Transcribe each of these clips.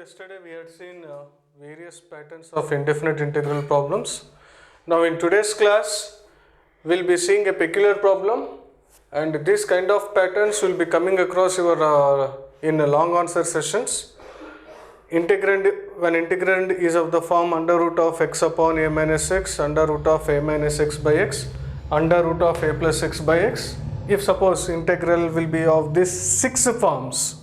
yesterday we had seen various patterns of indefinite integral problems. Now in today's class we'll be seeing a peculiar problem, and this kind of patterns will be coming across your in long answer sessions. Integrand, when integrand is of the form under root of x upon a minus x, under root of a minus x by x, under root of a plus x by x. If suppose integral will be of these 6 forms,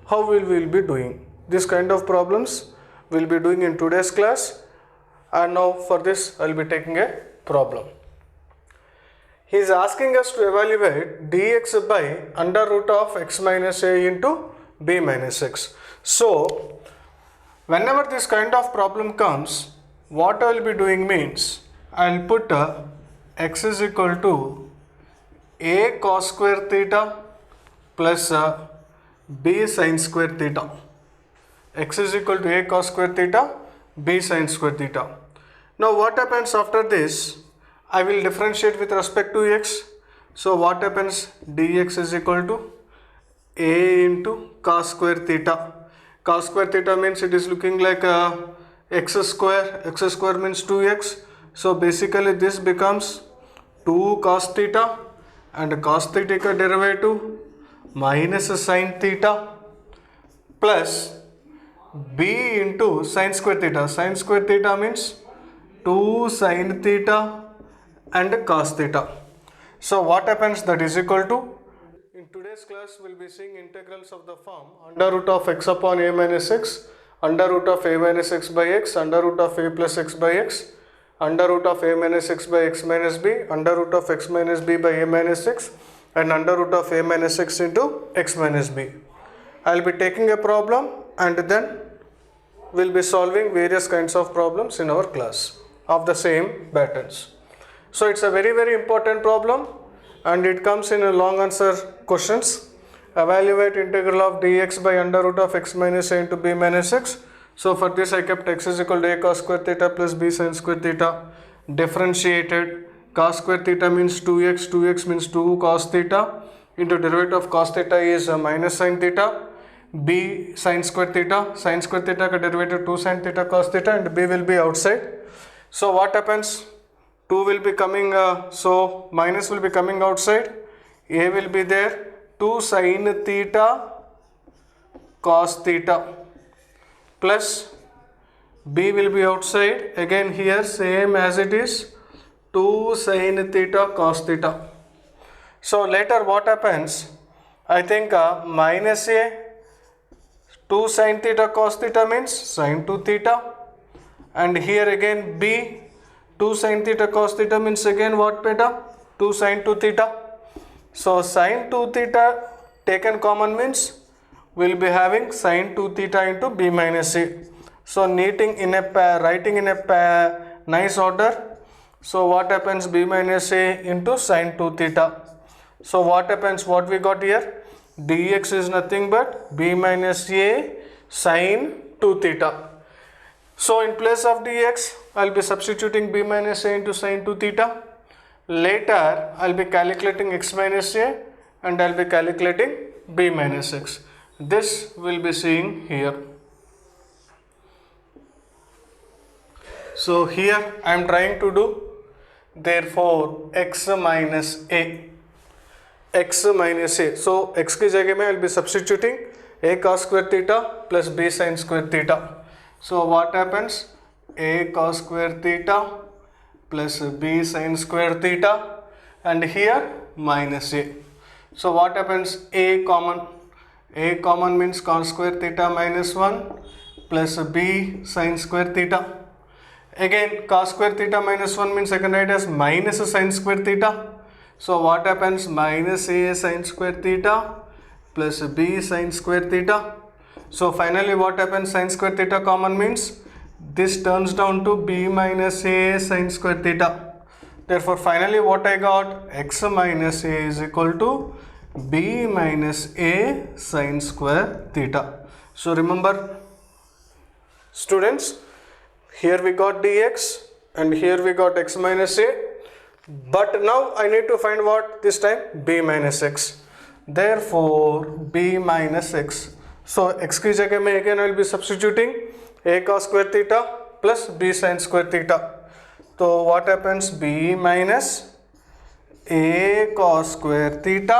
how will we be doing? This kind of problems we'll be doing in today's class, and now for this I will be taking a problem. He is asking us to evaluate dx by under root of x minus a into b minus x. So whenever this kind of problem comes, what I will be doing means I will put x is equal to a cos square theta plus b sin square theta. X is equal to a cos square theta, b sin square theta. Now what happens after this? I will differentiate with respect to x. So what happens? Dx is equal to a into cos square theta. Cos square theta means it is looking like x square. X square means 2x. So basically this becomes 2 cos theta, and cos theta ka derivative minus sin theta plus b into sin square theta. Sin square theta means 2 sin theta and cos theta. So what happens? That is equal to, in today's class we will be seeing integrals of the form under root of x upon a minus x, under root of a minus x by x, under root of a plus x by x, under root of a minus x by x minus b, under root of x minus b by a minus x, and under root of a minus x into x minus b. I will be taking a problem and then we will be solving various kinds of problems in our class of the same patterns. So it's a very important problem, and it comes in a long answer questions. Evaluate integral of dx by under root of x minus a into b minus x. So for this I kept x is equal to a cos square theta plus b sin square theta. Differentiated. Cos square theta means 2x, 2x means 2 cos theta, into derivative of cos theta is minus sin theta, b sin square theta ka derivative 2 sin theta cos theta, and b will be outside. So what happens? 2 will be coming, so minus will be coming outside, a will be there, 2 sin theta cos theta plus b will be outside, again here same as it is, 2 sin theta cos theta. So later what happens? I think minus a 2 sin theta cos theta means sin 2 theta, and here again b 2 sin theta cos theta means again what beta? 2 sin 2 theta. So sin 2 theta taken common means we will be having sin 2 theta into b minus a. So writing in a nice order. So what happens? B minus a into sin 2 theta. So what happens? What we got here? Dx is nothing but b minus a sin 2 theta. So in place of dx, I will be substituting b minus a into sin 2 theta. Later, I will be calculating x minus a and I will be calculating b minus x. This we will be seeing here. So here I am trying to do, therefore x minus a. X minus a. So x की जगह में I will be substituting a cos square theta plus b sin square theta. So what happens? A cos square theta plus b sin square theta, and here minus a. So what happens? A common means cos square theta minus 1 plus b sin square theta. Again cos square theta minus 1 means I can write as minus sin square theta. So what happens? Minus a sin square theta plus b sin square theta. So finally what happens? Sin square theta common means this turns down to b minus a sin square theta. Therefore finally what I got? X minus a is equal to b minus a sin square theta. So remember students, here we got dx and here we got x minus a, but now I need to find what this time? B minus x. Therefore b minus x. So x की जगह में again I will be substituting a cos square theta plus b sin square theta. So what happens? b minus a cos square theta,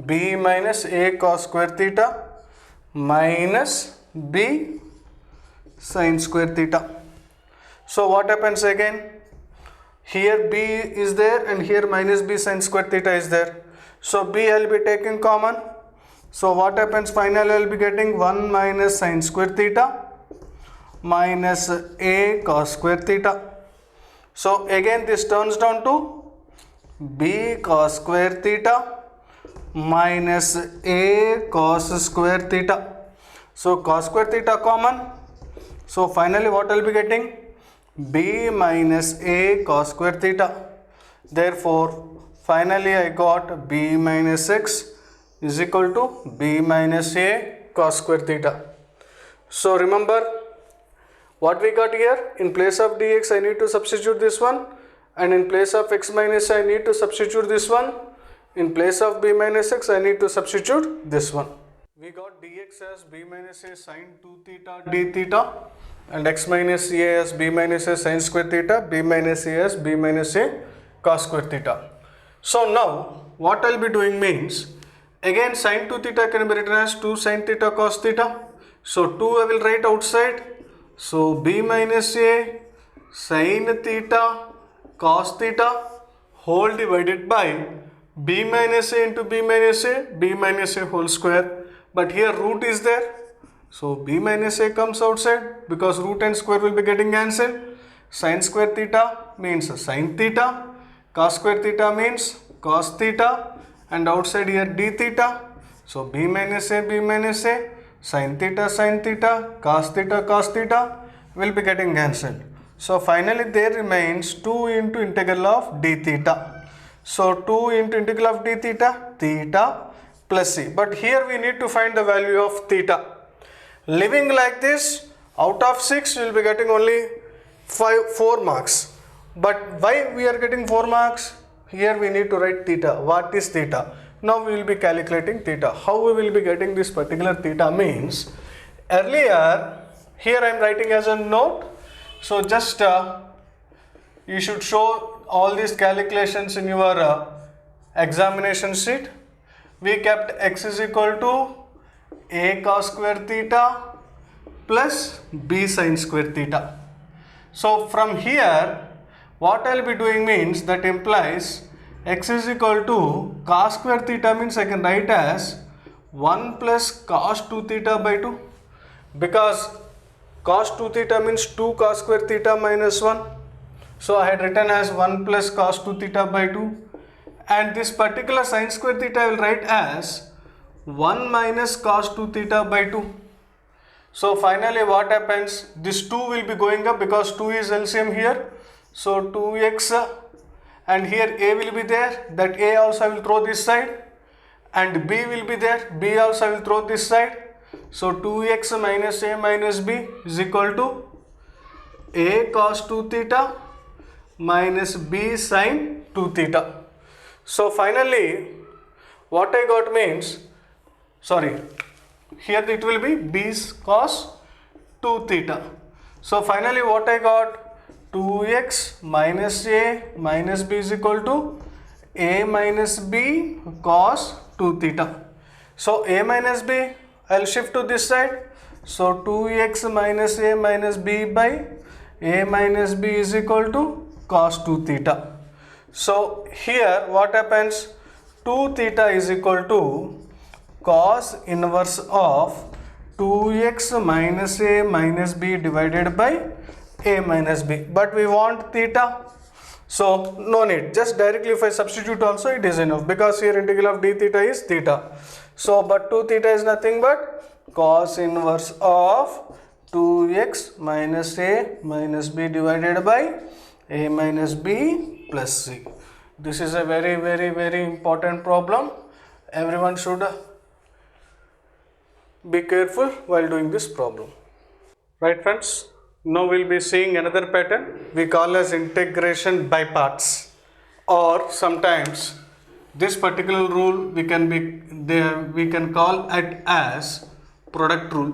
b minus a cos square theta minus b sin square theta. So what happens again? Here b is there and here minus b sin square theta is there. So b I will be taking common. So what happens? Finally I will be getting 1 minus sin square theta minus a cos square theta. So again this turns down to b cos square theta minus a cos square theta. So cos square theta common. So finally what I will be getting? b minus a cos square theta. Therefore finally I got b minus x is equal to b minus a cos square theta. So remember what we got here? In place of dx I need to substitute this one, and in place of x minus I need to substitute this one. In place of b minus x I need to substitute this one. We got dx as b minus a sin 2 theta d theta, and x minus a as b minus a sin square theta, b minus a as b minus a cos square theta. So now what I will be doing means, again sin 2 theta can be written as 2 sin theta cos theta. So 2 I will write outside. So b minus a sin theta cos theta whole divided by b minus a into b minus a whole square. But here root is there. So b minus a comes outside because root and square will be getting cancelled. Sin square theta means sin theta, cos square theta means cos theta, and outside here d theta. So b minus a sin theta cos theta will be getting cancelled. So finally there remains 2 into integral of d theta. So 2 into integral of d theta plus c. But here we need to find the value of theta. Living like this, out of 6 we will be getting only 4 marks. But why we are getting 4 marks? Here we need to write theta. What is theta? Now we will be calculating theta. How we will be getting this particular theta means, earlier here I am writing as a note. So just you should show all these calculations in your examination sheet. We kept x is equal to a cos square theta plus b sin square theta. So from here what I will be doing means, that implies x is equal to cos square theta means I can write as 1 plus cos 2 theta by 2, because cos 2 theta means 2 cos square theta minus 1. So I had written as 1 plus cos 2 theta by 2, and this particular sin square theta I will write as 1 minus cos 2 theta by 2. So finally what happens? This 2 will be going up because 2 is LCM here. So 2x, and here a will be there, that a also I will throw this side, and b will be there, b also I will throw this side. So 2x minus a minus b is equal to a cos 2 theta minus b sin 2 theta. So finally what I got means, here it will be b cos 2 theta. So finally what I got? 2x minus a minus b is equal to a minus b cos 2 theta. So a minus b I will shift to this side. So 2x minus a minus b by a minus b is equal to cos 2 theta. So here what happens? 2 theta is equal to cos inverse of 2x minus a minus b divided by a minus b. But we want theta, so no need, just directly if I substitute also it is enough, because here integral of d theta is theta. So but 2 theta is nothing but cos inverse of 2x minus a minus b divided by a minus b plus c. This is a very important problem. Everyone should be careful while doing this problem. Right friends? Now we will be seeing another pattern we call as integration by parts, or sometimes This particular rule we can call it as product rule.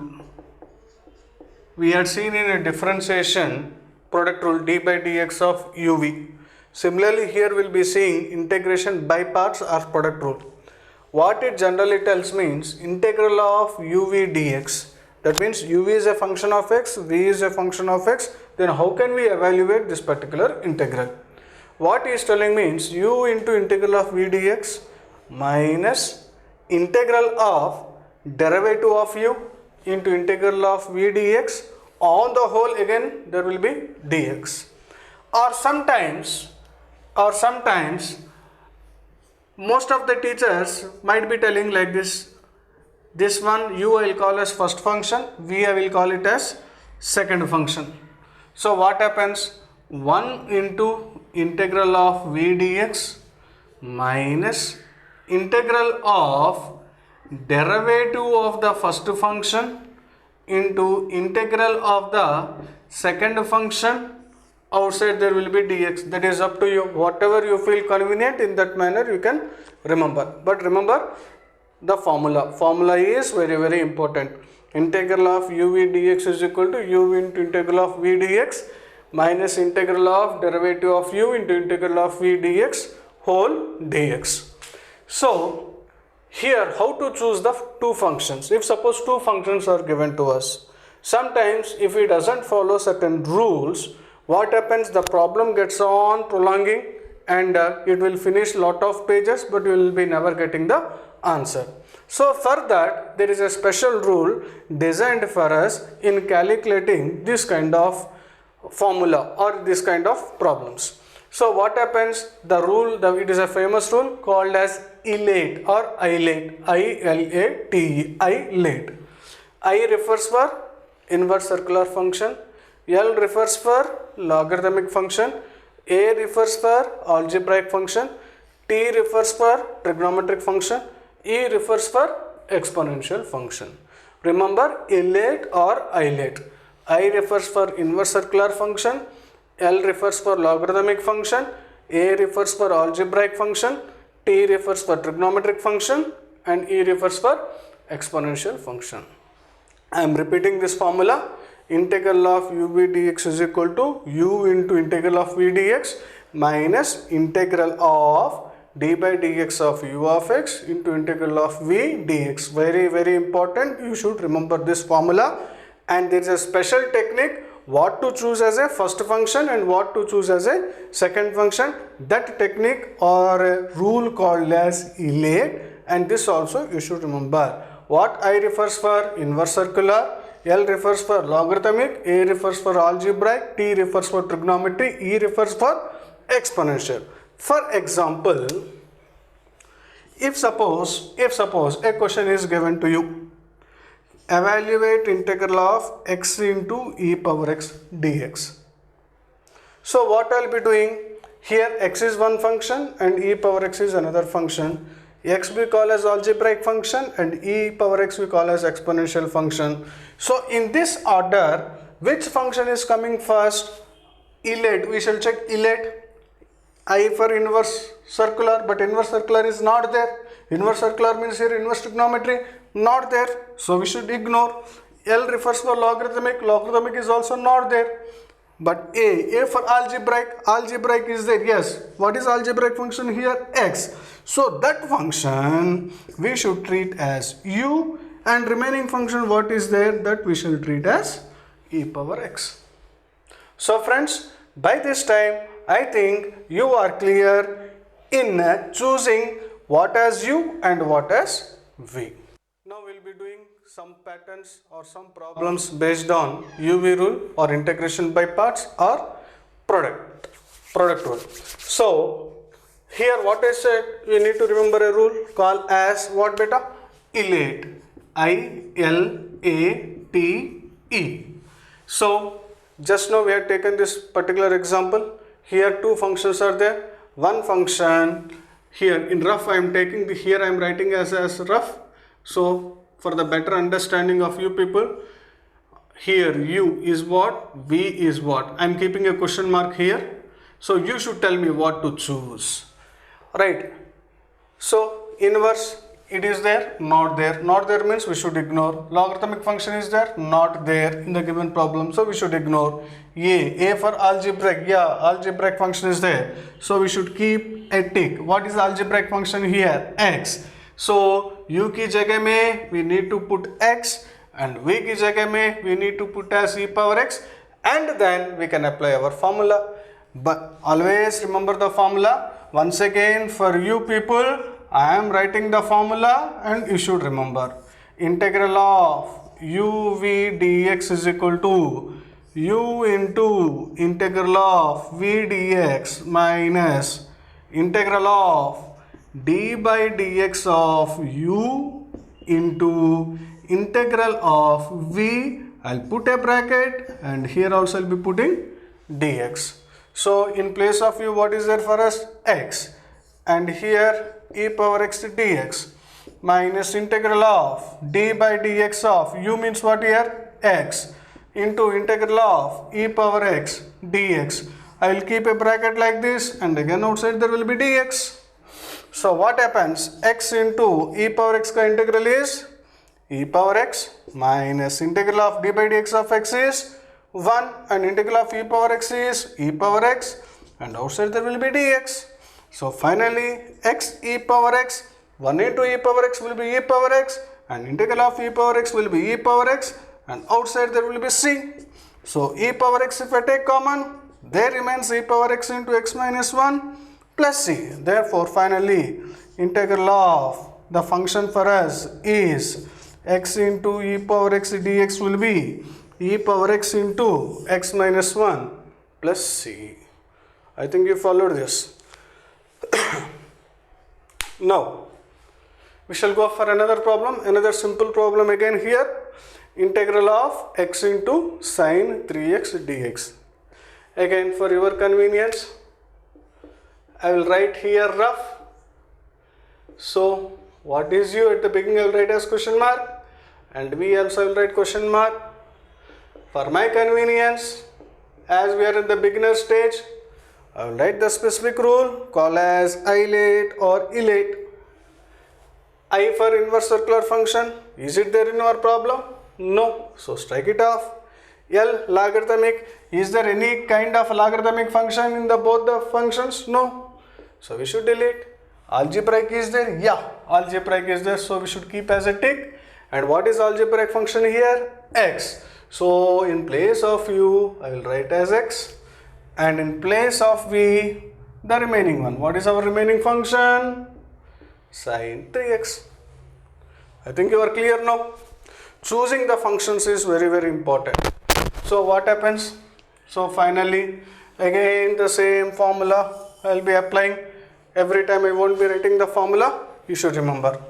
We had seen in a differentiation product rule d by dx of uv. Similarly, here we'll be seeing integration by parts or product rule. What it generally tells means integral of uv dx. That means uv is a function of x, v is a function of x. Then how can we evaluate this particular integral? What he is telling means u into integral of v dx minus integral of derivative of u into integral of v dx. On the whole, again there will be dx. Or sometimes most of the teachers might be telling like this. This one u I will call as first function, v I will call it as second function. So what happens? 1 into integral of v dx minus integral of derivative of the first function into integral of the second function. Outside there will be dx. That is up to you. Whatever you feel convenient, in that manner you can remember. But remember the formula. Formula is very important. Integral of uv dx is equal to u into integral of v dx minus integral of derivative of u into integral of v dx whole dx. So here, how to choose the two functions? If suppose two functions are given to us, sometimes if it doesn't follow certain rules, what happens? The problem gets on prolonging and it will finish lot of pages, but you will be never getting the answer. So for that, there is a special rule designed for us in calculating this kind of formula or this kind of problems. So what happens? The rule, it is a famous rule called as ILATE or ILATE, I-L-A-T-E, ILATE. I refers for inverse circular function, L refers for logarithmic function, A refers for algebraic function, T refers for trigonometric function, E refers for exponential function. Remember ILATE or ILATE. I refers for inverse circular function, L refers for logarithmic function, A refers for algebraic function, T refers for trigonometric function, and E refers for exponential function. I am repeating this formula. Integral of uv dx is equal to u into integral of v dx minus integral of d by dx of u of x into integral of v dx. Very important. You should remember this formula. And there is a special technique what to choose as a first function and what to choose as a second function. That technique or a rule called as ILATE, and this also you should remember. What I refers for inverse circular, L refers for logarithmic, A refers for algebraic, T refers for trigonometry, E refers for exponential. For example, if suppose a question is given to you, evaluate integral of x into e power x dx. So what I will be doing here, x is one function and e power x is another function. X we call as algebraic function and e power x we call as exponential function. So in this order, which function is coming first? ILATE. We shall check ILATE. I for inverse circular, but inverse circular is not there. Inverse circular means here inverse trigonometry, not there. So we should ignore. L refers for logarithmic. Logarithmic is also not there. But A for algebraic is there. Yes. What is algebraic function here? X. So that function we should treat as u, and remaining function what is there, that we shall treat as e power x. So friends, by this time I think you are clear in choosing what as u and what as v. Now we'll be doing some patterns or some problems based on UV rule or integration by parts or product rule. So here what I said, you need to remember a rule called as what beta? ILATE. I-L-A-T-E. So just now we have taken this particular example. Here two functions are there. One function here in rough I am taking, here I am writing as rough. So for the better understanding of you people, here u is what, v is what. I am keeping a question mark here. So you should tell me what to choose. Right. So inverse, it is there, not there. Not there means we should ignore. Logarithmic function is there, not there in the given problem, so we should ignore. A for algebraic, yeah, algebraic function is there, so we should keep a tick. What is algebraic function here? X. So u की जगह में we need to put x and v की जगह में we need to put as e power x, and then we can apply our formula. But always remember the formula. Once again, for you people, I am writing the formula and you should remember. Integral of u v dx is equal to u into integral of v dx minus integral of d by dx of u into integral of v. I'll put a bracket and here also I'll be putting dx. So in place of u, what is there for us? X, and here e power x dx minus integral of d by dx of u means what here? X into integral of e power x dx. I will keep a bracket like this and again outside there will be dx. So what happens? X into e power x ka integral is e power x minus integral of d by dx of x is 1 and integral of e power x is e power x and outside there will be dx. So finally x e power x, 1 into e power x will be e power x and integral of e power x will be e power x and outside there will be c. So e power x, if I take common, there remains e power x into x minus 1 plus c. Therefore finally integral of the function for us is x into e power x dx will be e power x into x minus 1 plus c. I think you followed this. Now we shall go for another problem, another simple problem again here. Integral of x into sine 3x dx. Again for your convenience I will write here rough. So what is u at the beginning I will write as question mark and v also I will write question mark. For my convenience, as we are in the beginner stage, I will write the specific rule called as ILATE or ILATE. I for inverse circular function, is it there in our problem? No, so strike it off. L logarithmic, is there any kind of logarithmic function in the both the functions? No, so we should delete. Algebraic is there? Yeah, algebraic is there, so we should keep as a tick. And what is algebraic function here? X. So in place of u, I will write as x, and in place of v, the remaining one. What is our remaining function? Sine 3x. I think you are clear now. Choosing the functions is very, very important. So what happens? So finally, again the same formula I will be applying. Every time I won't be writing the formula, you should remember.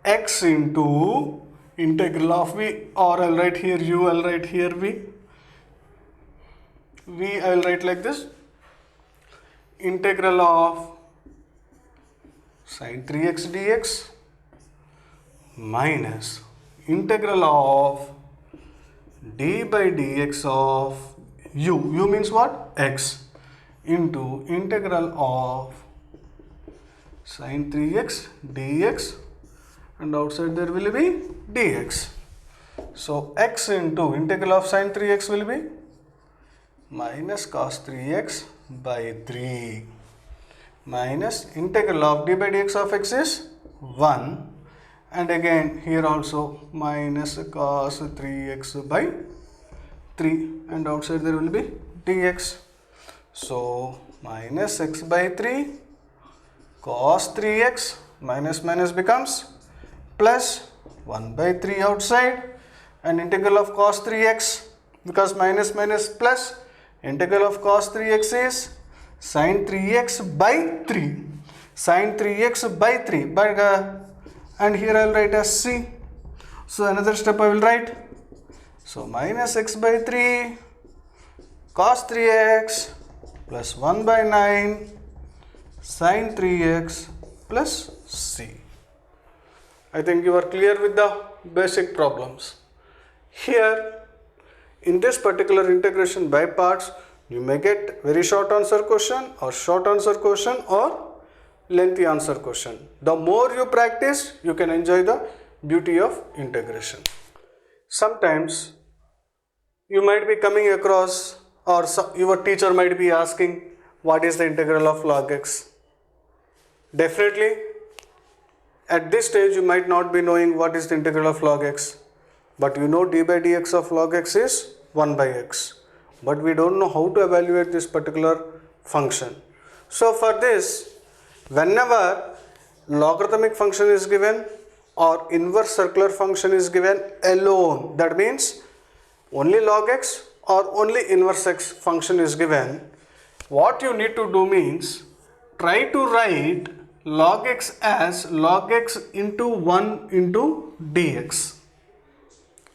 X into integral of v, or I'll write here u, I'll write here v. V I will write like this. Integral of sine 3x dx minus integral of d by dx of u. U means what? X into integral of sine 3x dx and outside there will be dx. So x into integral of sine 3x will be minus cos 3x by 3 minus integral of d by dx of x is 1 and again here also minus cos 3x by 3 and outside there will be dx. So minus x by 3 cos 3x minus minus becomes plus 1 by 3 outside and integral of cos 3x, because minus minus plus, integral of cos 3x is sin 3x by 3, sin 3x by 3, but and here I will write as c. So another step I will write. So minus x by 3 cos 3x plus 1 by 9 sin 3x plus c. I think you are clear with the basic problems. Here in this particular integration by parts, you may get very short answer question or short answer question or lengthy answer question. The more you practice, you can enjoy the beauty of integration. Sometimes you might be coming across, or your teacher might be asking, what is the integral of log x? Definitely, at this stage you might not be knowing what is the integral of log x, but you know d by dx of log x is 1 by x. But we don't know how to evaluate this particular function. So for this, whenever logarithmic function is given or inverse circular function is given alone, that means only log x or only inverse x function is given, what you need to do means try to write log x as log x into 1 into dx.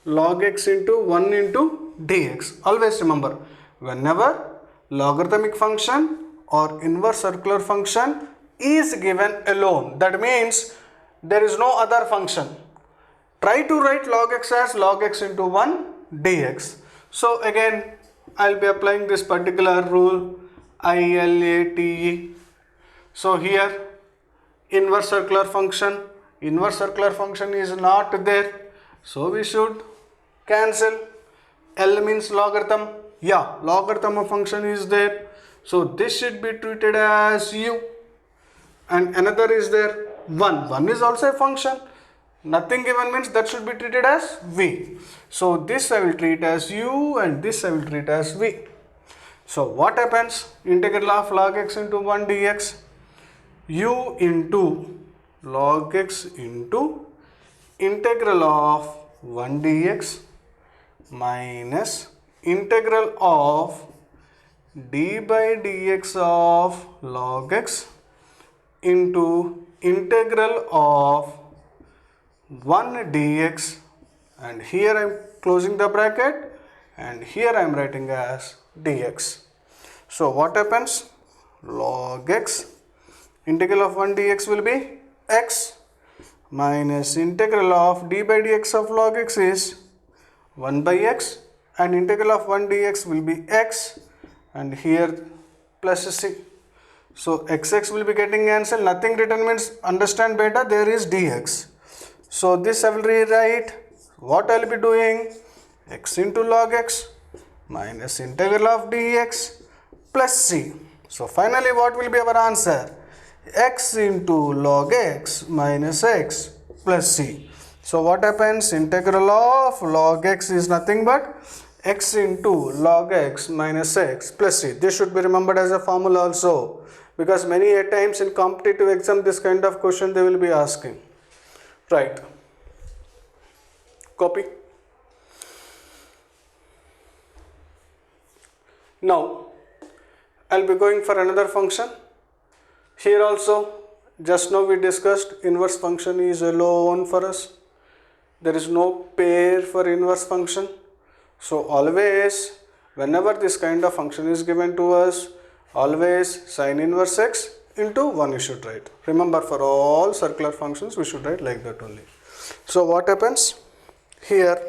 Log x into 1 into dx. Always remember, whenever logarithmic function or inverse circular function is given alone, that means there is no other function, try to write log x as log x into 1 dx. So again, I'll be applying this particular rule, ILATE. So here inverse circular function is not there, so we should cancel. L means logarithm, yeah, logarithm of function is there, so this should be treated as u, and another is there 1 is also a function, nothing given means that should be treated as v. So this I will treat as u and this I will treat as v. So what happens? Integral of log x into 1 dx, u into log x into integral of 1 dx minus integral of d by dx of log x into integral of 1 dx, and here I am closing the bracket and here I am writing as dx. So what happens? Log x, integral of 1 dx will be x minus integral of d by dx of log x is 1 by x, and integral of 1 dx will be x, and here plus c. So xx will be getting cancelled, nothing written means understand better, there is dx. So this I will rewrite. What I will be doing? X into log x minus integral of dx plus c. So finally what will be our answer? X into log x minus x plus c. So what happens? Integral of log x is nothing but x into log x minus x plus c. This should be remembered as a formula also, because many a times in competitive exam this kind of question they will be asking. Right. Copy. Now I'll be going for another function. Here also, just now we discussed inverse function is alone for us. There is no pair for inverse function. So always, whenever this kind of function is given to us, always sin inverse x into 1 you should write. Remember, for all circular functions we should write like that only. So what happens? Here,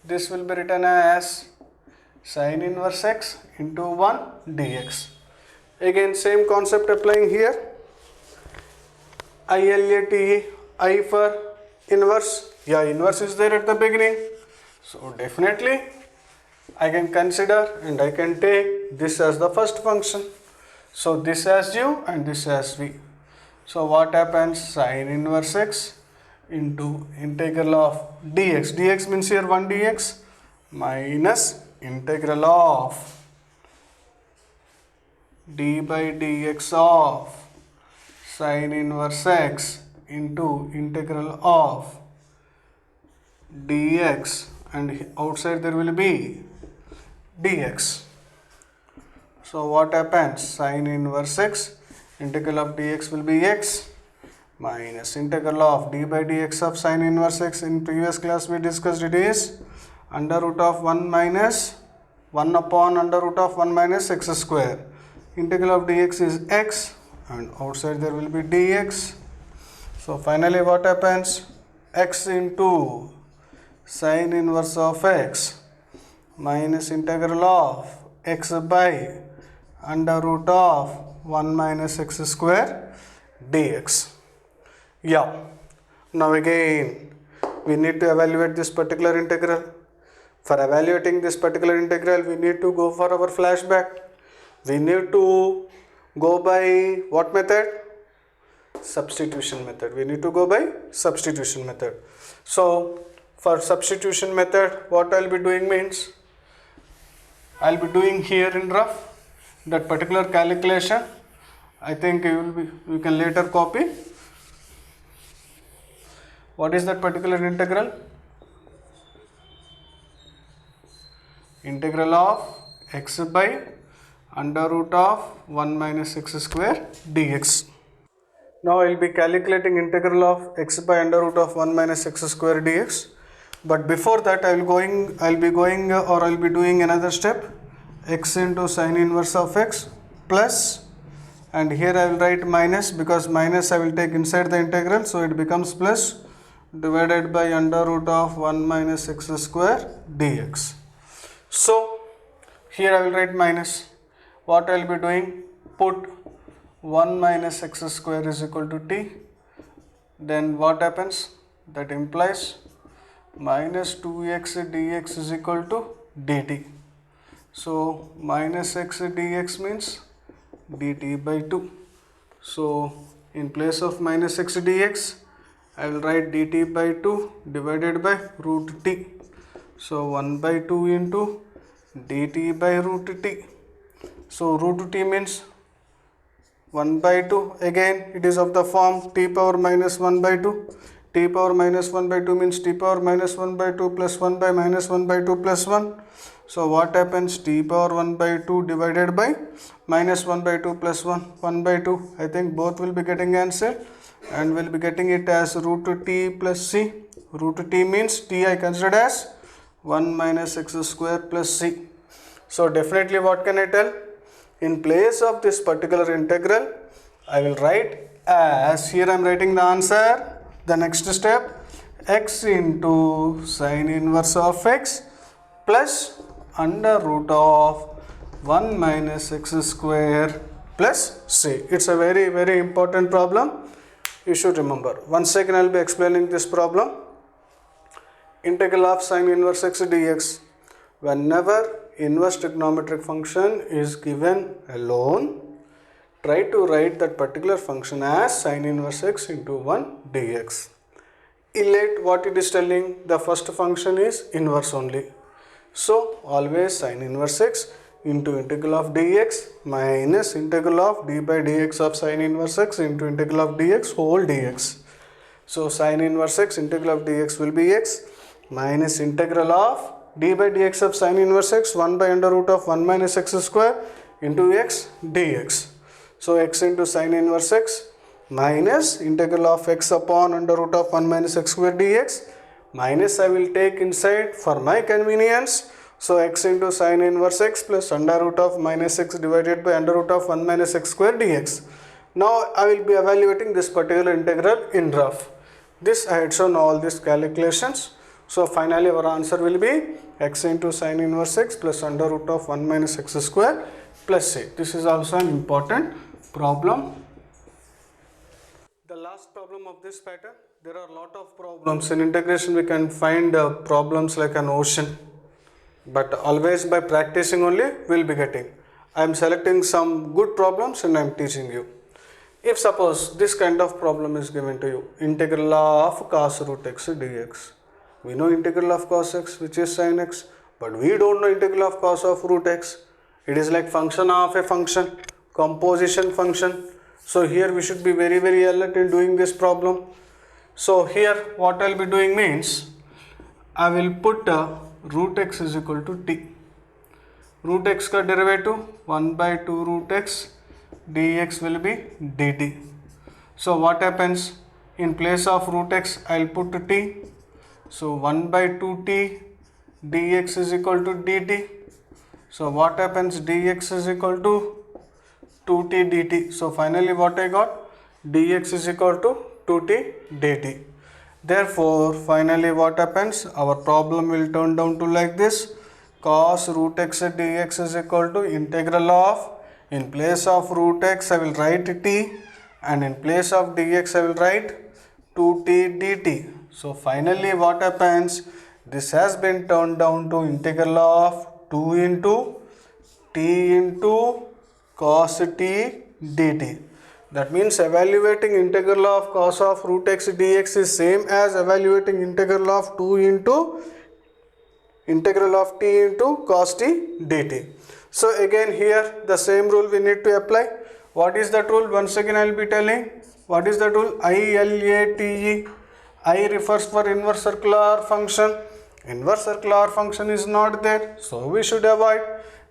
this will be written as sin inverse x into 1 dx. Again, same concept applying here. ILATE, I for inverse. Yeah, inverse is there at the beginning. So definitely I can consider and I can take this as the first function. So this as u and this as v. So what happens? Sin inverse x into integral of dx. Dx means here 1 dx minus integral of d by dx of sin inverse x into integral of dx, and outside there will be dx. So what happens? Sin inverse x, integral of dx will be x minus integral of d by dx of sin inverse x. In previous class we discussed it is under root of 1 minus 1 upon under root of 1 minus x square. Integral of dx is x and outside there will be dx. So finally what happens? X into sin inverse of x minus integral of x by under root of 1 minus x square dx. Yeah, now again we need to evaluate this particular integral. For evaluating this particular integral, we need to go for our flashback. We need to go by what method? Substitution method. We need to go by substitution method. So for substitution method, what I'll be doing means, I'll be doing here in rough that particular calculation. I think you can later copy. What is that particular integral? Integral of x by under root of 1 minus x square dx. Now I will be calculating integral of x by under root of 1 minus x square dx. But before that I'll be doing another step, x into sine inverse of x plus, and here I will write minus because minus I will take inside the integral, so it becomes plus divided by under root of 1 minus x square dx. So here I will write minus. What I will be doing, put 1 minus x square is equal to t, then what happens? That implies minus 2x dx is equal to dt. So minus x dx means dt by 2. So in place of minus x dx, I will write dt by 2 divided by root t. So 1 by 2 into dt by root t. So root t means 1 by 2. Again it is of the form t power minus 1 by 2. T power minus 1 by 2 means t power minus 1 by 2 plus 1 by minus 1 by 2 plus 1. So what happens? T power 1 by 2 divided by minus 1 by 2 plus 1. 1 by 2. I think both will be getting answer, and we'll be getting it as root t plus c. Root t means t I considered as 1 minus x square plus c. So definitely what can I tell? In place of this particular integral, I will write as, here I am writing the answer. The next step, x into sine inverse of x plus under root of 1 minus x square plus c. It's a very, very important problem. You should remember. Once again I will be explaining this problem. Integral of sine inverse x dx. Whenever inverse trigonometric function is given alone, try to write that particular function as sine inverse x into 1 dx. Elate what it is telling, the first function is inverse only. So always sine inverse x into integral of dx minus integral of d by dx of sine inverse x into integral of dx whole dx. So sine inverse x integral of dx will be x minus integral of d by dx of sine inverse x 1 by under root of 1 minus x square into x dx. So x into sine inverse x minus integral of x upon under root of 1 minus x square dx. Minus I will take inside for my convenience. So x into sine inverse x plus under root of minus x divided by under root of 1 minus x square dx. Now I will be evaluating this particular integral in rough. This I had shown all these calculations. So finally our answer will be x into sine inverse x plus under root of 1 minus x square plus c. This is also an important problem. The last problem of this pattern, there are a lot of problems. In integration we can find problems like an ocean, but always by practicing only we will be getting. I am selecting some good problems and I am teaching you. If suppose this kind of problem is given to you, integral of cos root x dx. We know integral of cos x, which is sin x, but we don't know integral of cos of root x. It is like function of a function, composition function. So here we should be very, very alert in doing this problem. So here what I will be doing means, I will put root x is equal to t. Root x ka derivative 1 by 2 root x dx will be dt. So what happens? In place of root x I will put t. So 1 by 2t dx is equal to dt. So what happens? Dx is equal to 2t dt. So finally what I got? Dx is equal to 2t dt. Therefore finally what happens? Our problem will turn down to like this. Cos root x dx is equal to integral of In place of root x I will write t, and in place of dx I will write 2t dt. So finally what happens? This has been turned down to integral of 2 into t into cos t dt. That means evaluating integral of cos of root x dx is same as evaluating integral of 2 into integral of t into cos t dt. So again here the same rule we need to apply. What is that rule? Once again I will be telling. What is that rule? ILATE. I refers for inverse circular function. Inverse circular function is not there, so we should avoid.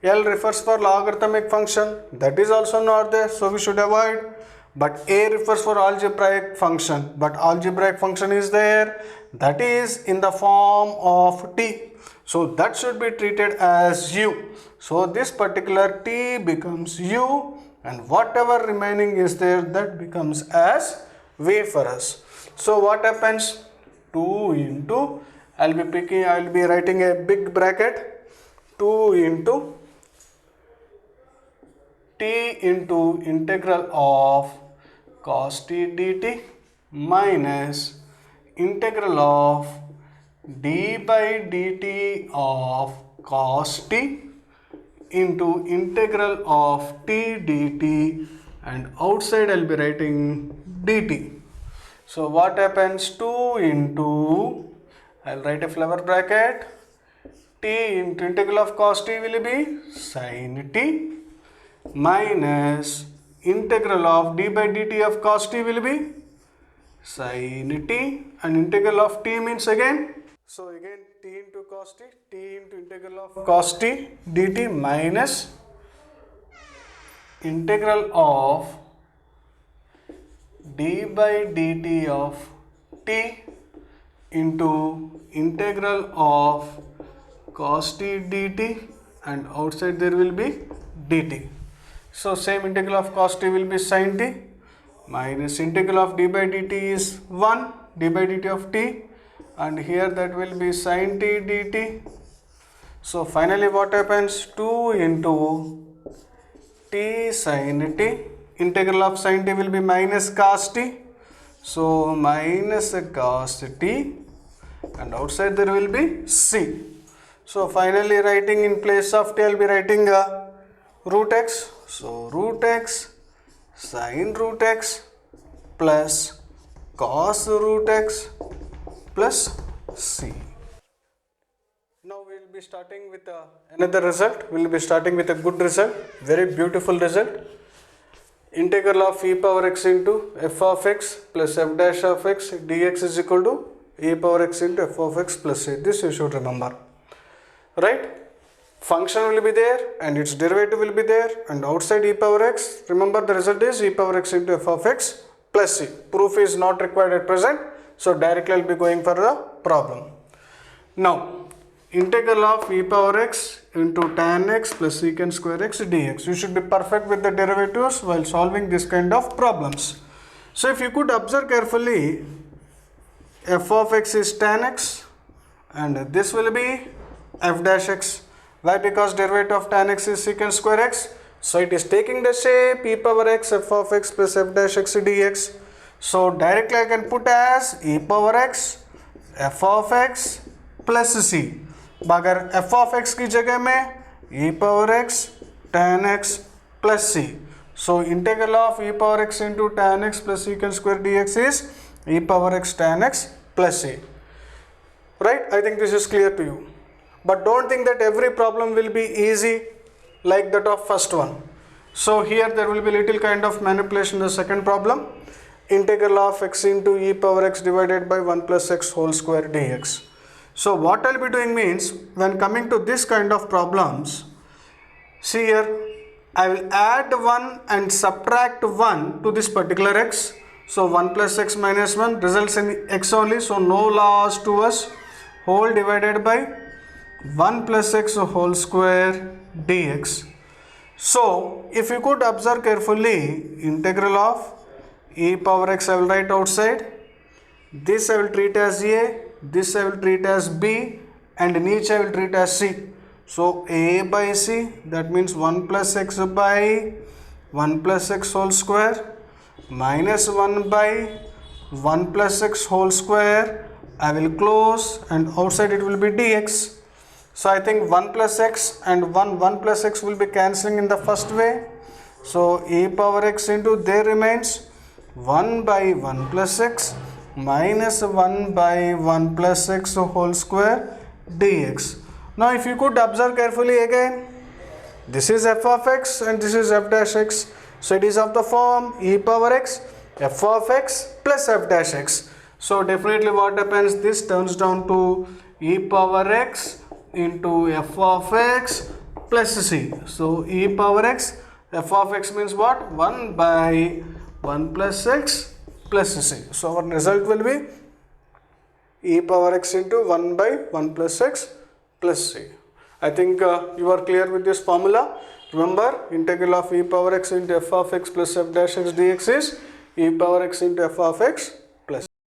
L refers for logarithmic function. That is also not there, so we should avoid. But A refers for algebraic function. But algebraic function is there. That is in the form of t. So that should be treated as u. So this particular t becomes u, and whatever remaining is there, that becomes as v for us. So what happens? 2 into, I will be writing a big bracket, 2 into t into integral of cos t dt minus integral of d by dt of cos t into integral of t dt, and outside I will be writing dt. So what happens? 2 into, I will write a flower bracket, t into integral of cos t will be sin t minus integral of d by dt of cos t will be sin t, and integral of t means again, so again t into cos t, t into integral of cos t dt minus integral of d by dt of t into integral of cos t dt, and outside there will be dt. So same integral of cos t will be sin t minus integral of d by dt is 1, d by dt of t, and here that will be sin t dt. So finally what happens? 2 into t sin t, integral of sin t will be minus cos t, so minus cos t, and outside there will be c. So finally writing in place of t I will be writing root x. So root x sin root x plus cos root x plus c. Now we will be starting with another result. We will be starting with a good result, very beautiful result. Integral of e power x into f of x plus f dash of x dx is equal to e power x into f of x plus c. This you should remember, right? Function will be there and its derivative will be there, and outside e power x, remember the result is e power x into f of x plus c. Proof is not required at present, so directly I will be going for the problem. Now integral of e power x into tan x plus secant square x dx. You should be perfect with the derivatives while solving this kind of problems. So if you could observe carefully, f of x is tan x and this will be f dash x. Why? Because derivative of tan x is secant square x. So it is taking the shape e power x f of x plus f dash x dx. So directly I can put as e power x f of x plus c. मगर f of x की जगह में e power x tan x plus c. So integral of e power x into tan x plus secant square dx is e power x tan x plus c. Right? I think this is clear to you. But don't think that every problem will be easy like that of first one. So here there will be little kind of manipulation in the second problem. Integral of x into e power x divided by 1 plus x whole square dx. So what I will be doing means, when coming to this kind of problems, see here, I will add 1 and subtract 1 to this particular x. So 1 plus x minus 1 results in x only, so no loss to us, whole divided by 1 plus x whole square dx. So if you could observe carefully, integral of e power x I will write outside, this I will treat as a, this I will treat as b, and in each I will treat as c. So a by c, that means 1 plus x by 1 plus x whole square minus 1 by 1 plus x whole square. I will close and outside it will be dx. So I think 1 plus x and 1 plus x will be cancelling in the first way. So e power x into there remains 1 by 1 plus x minus 1 by 1 plus x whole square dx. Now if you could observe carefully again, this is f of x and this is f dash x. So it is of the form e power x f of x plus f dash x. So definitely what happens, this turns down to e power x into f of x plus c. So e power x f of x means what? 1 by 1 plus x plus c. So our result will be e power x into 1 by 1 plus x plus c. I think you are clear with this formula. Remember, integral of e power x into f of x plus f dash x dx is e power x into f of x